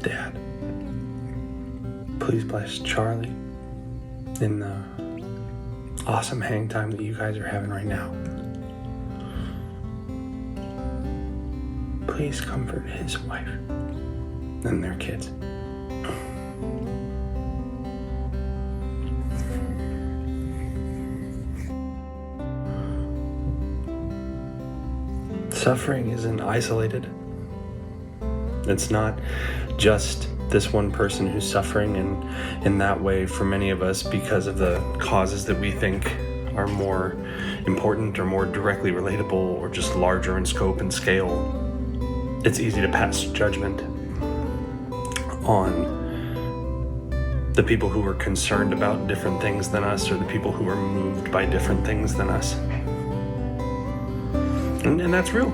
Dad. Please bless Charlie in the awesome hang time that you guys are having right now. Please comfort his wife and their kids. Suffering isn't isolated. It's not just this one person who's suffering, and in that way, for many of us, because of the causes that we think are more important or more directly relatable or just larger in scope and scale, it's easy to pass judgment on the people who are concerned about different things than us, or the people who are moved by different things than us. And that's real.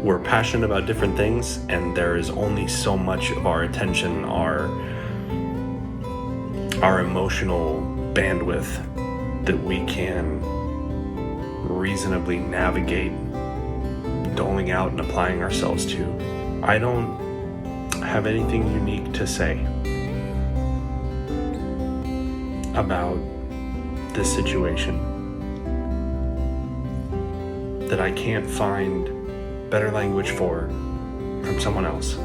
We're passionate about different things, and there is only so much of our attention, our emotional bandwidth that we can reasonably navigate doling out and applying ourselves to. I don't have anything unique to say about this situation that I can't find better language for from someone else.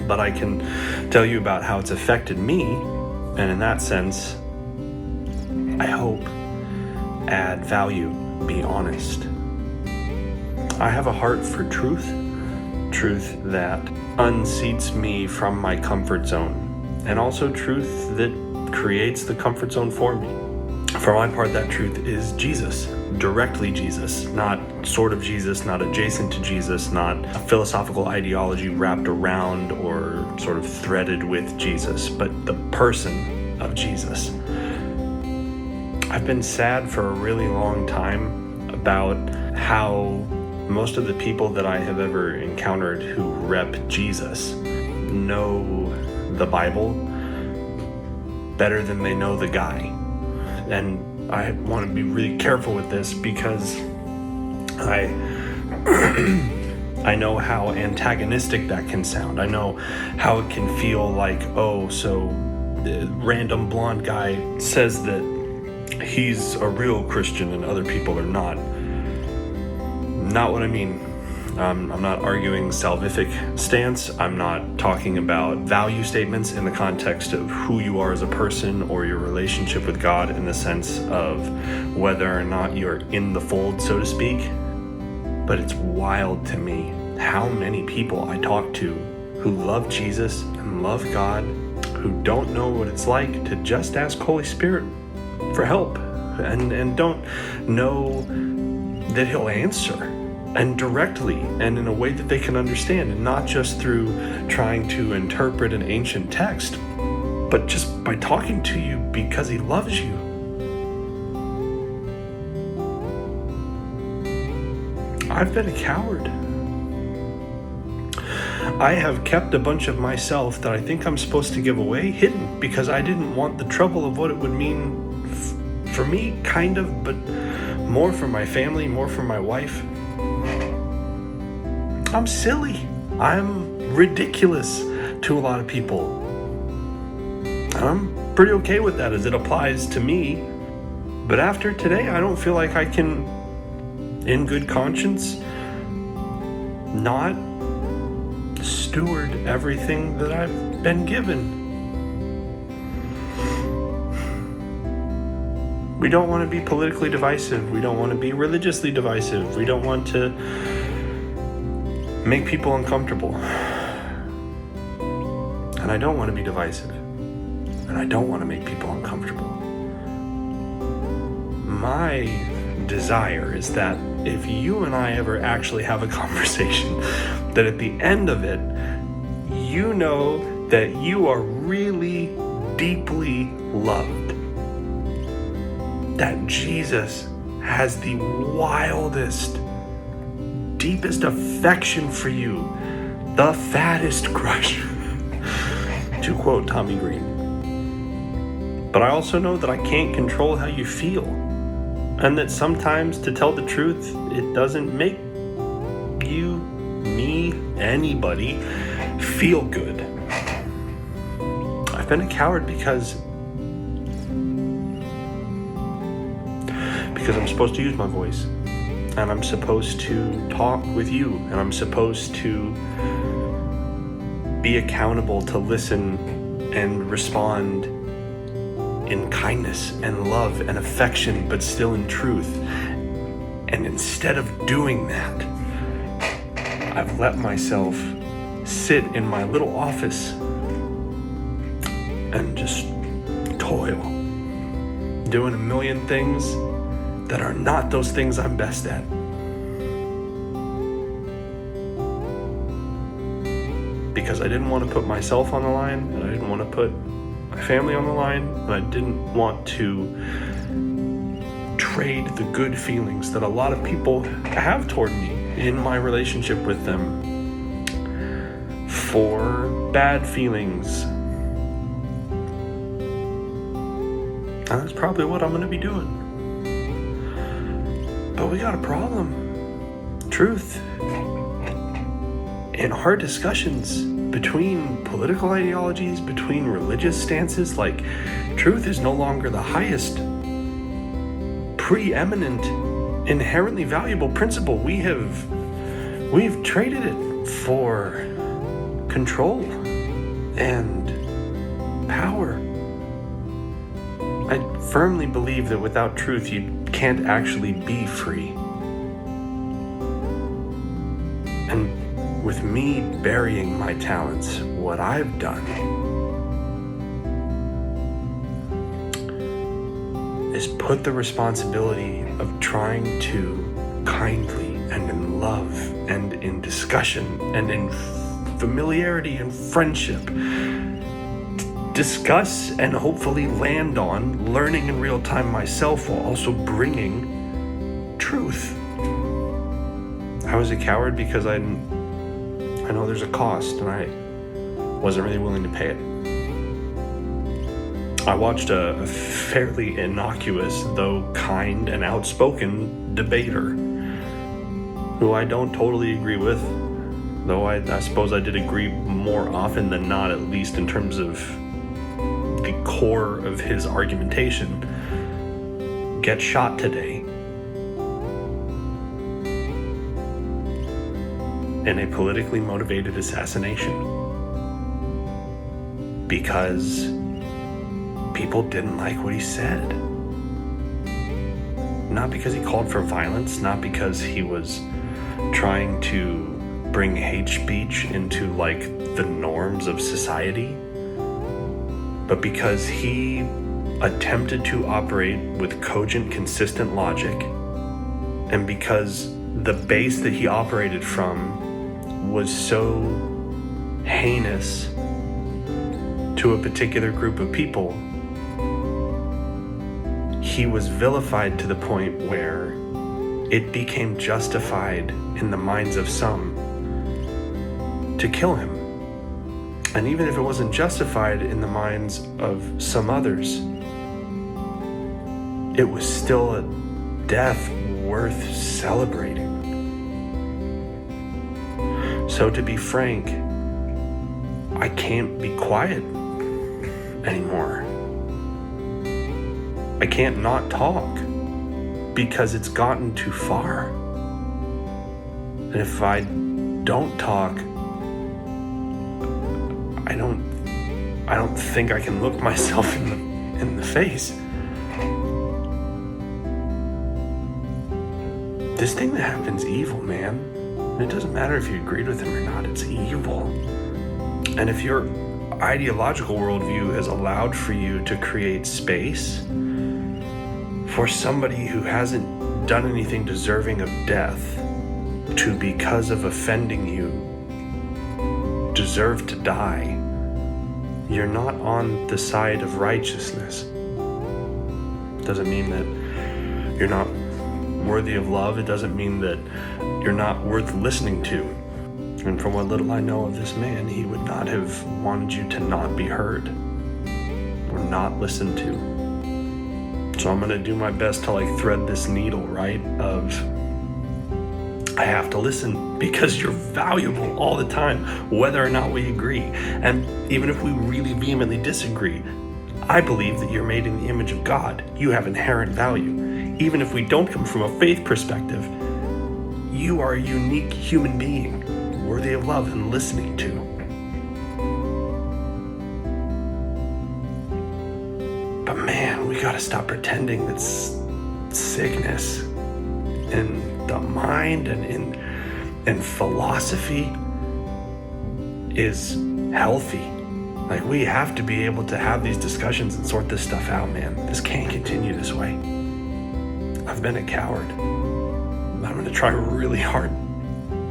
But I can tell you about how it's affected me, and in that sense, I hope add value, be honest. I have a heart for truth that unseats me from my comfort zone, and also truth that creates the comfort zone for me. For my part, that truth is Jesus, directly Jesus, not sort of Jesus, not adjacent to Jesus, not a philosophical ideology wrapped around or sort of threaded with Jesus, but the person of Jesus. I've been sad for a really long time about how most of the people that I have ever encountered who rep Jesus know the Bible better than they know the guy. And I want to be really careful with this because I know how antagonistic that can sound. I know how it can feel like, oh, so the random blonde guy says that he's a real Christian and other people are not. Not what I mean. I'm not arguing salvific stance. I'm not talking about value statements in the context of who you are as a person or your relationship with God in the sense of whether or not you're in the fold, so to speak. But it's wild to me how many people I talk to who love Jesus and love God, who don't know what it's like to just ask Holy Spirit for help and don't know that He'll answer, and directly and in a way that they can understand, and not just through trying to interpret an ancient text, but just by talking to you because He loves you. I've been a coward. I have kept a bunch of myself that I think I'm supposed to give away hidden because I didn't want the trouble of what it would mean for me, kind of, but more for my family, more for my wife. I'm silly. I'm ridiculous to a lot of people. And I'm pretty okay with that as it applies to me. But after today, I don't feel like I can, in good conscience, not steward everything that I've been given. We don't want to be politically divisive. We don't want to be religiously divisive. We don't want to make people uncomfortable. And I don't want to be divisive. And I don't want to make people uncomfortable. My desire is that if you and I ever actually have a conversation, that at the end of it, you know that you are really deeply loved. That Jesus has the wildest, deepest affection for you, the fattest crush, to quote Tommy Green. But I also know that I can't control how you feel, and that sometimes, to tell the truth, it doesn't make you, me, anybody feel good. been a coward because I'm supposed to use my voice, and I'm supposed to talk with you, and I'm supposed to be accountable to listen and respond in kindness and love and affection, but still in truth. And instead of doing that, I've let myself sit in my little office and just toil, doing a million things that are not those things I'm best at. Because I didn't want to put myself on the line, and I didn't want to put my family on the line, and I didn't want to trade the good feelings that a lot of people have toward me in my relationship with them for bad feelings. And that's probably what I'm going to be doing. But we got a problem. Truth. In hard discussions between political ideologies, between religious stances, like, truth is no longer the highest, preeminent, inherently valuable principle. We've traded it for control and power. I firmly believe that without truth, you can't actually be free. And with me burying my talents, what I've done is put the responsibility of trying to kindly and in love and in discussion and in familiarity and friendship discuss and hopefully land on learning in real time myself, while also bringing truth. I was a coward because I know there's a cost, and I wasn't really willing to pay it. I watched a fairly innocuous, though kind and outspoken debater who I don't totally agree with, though I suppose I did agree more often than not, at least in terms of the core of his argumentation, get shot today in a politically motivated assassination because people didn't like what he said. Not because he called for violence, not because he was trying to bring hate speech into like the norms of society, but because he attempted to operate with cogent, consistent logic, and because the base that he operated from was so heinous to a particular group of people, he was vilified to the point where it became justified in the minds of some to kill him. And even if it wasn't justified in the minds of some others, it was still a death worth celebrating. So to be frank, I can't be quiet anymore. I can't not talk because it's gotten too far. And if I don't talk, I don't think I can look myself in the face. This thing that happen's evil, man. And it doesn't matter if you agreed with him or not, it's evil. And if your ideological worldview has allowed for you to create space for somebody who hasn't done anything deserving of death to, because of offending you, deserve to die, you're not on the side of righteousness. Doesn't mean that you're not worthy of love. It doesn't mean that you're not worth listening to. And from what little I know of this man, he would not have wanted you to not be heard or not listened to. So I'm gonna do my best to thread this needle, right, of I have to listen because you're valuable all the time, whether or not we agree. And even if we really vehemently disagree, I believe that you're made in the image of God. You have inherent value. Even if we don't come from a faith perspective, you are a unique human being, worthy of love and listening to. But man, we gotta stop pretending that sickness in the mind and in philosophy is healthy. Like, we have to be able to have these discussions and sort this stuff out, man. This can't continue this way. I've been a coward. I'm gonna try really hard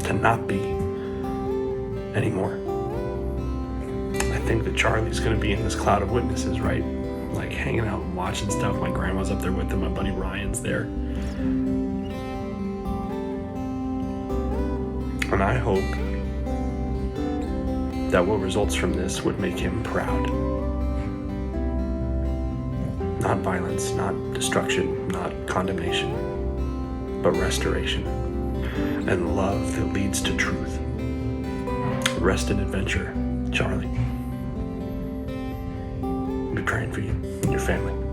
to not be anymore. I think that Charlie's gonna be in this cloud of witnesses, right? Like hanging out and watching stuff. My grandma's up there with him. My buddy Ryan's there. And I hope that what results from this would make him proud. Not violence, not destruction, not condemnation, but restoration and love that leads to truth. Rest and adventure, Charlie. I'll be praying for you and your family.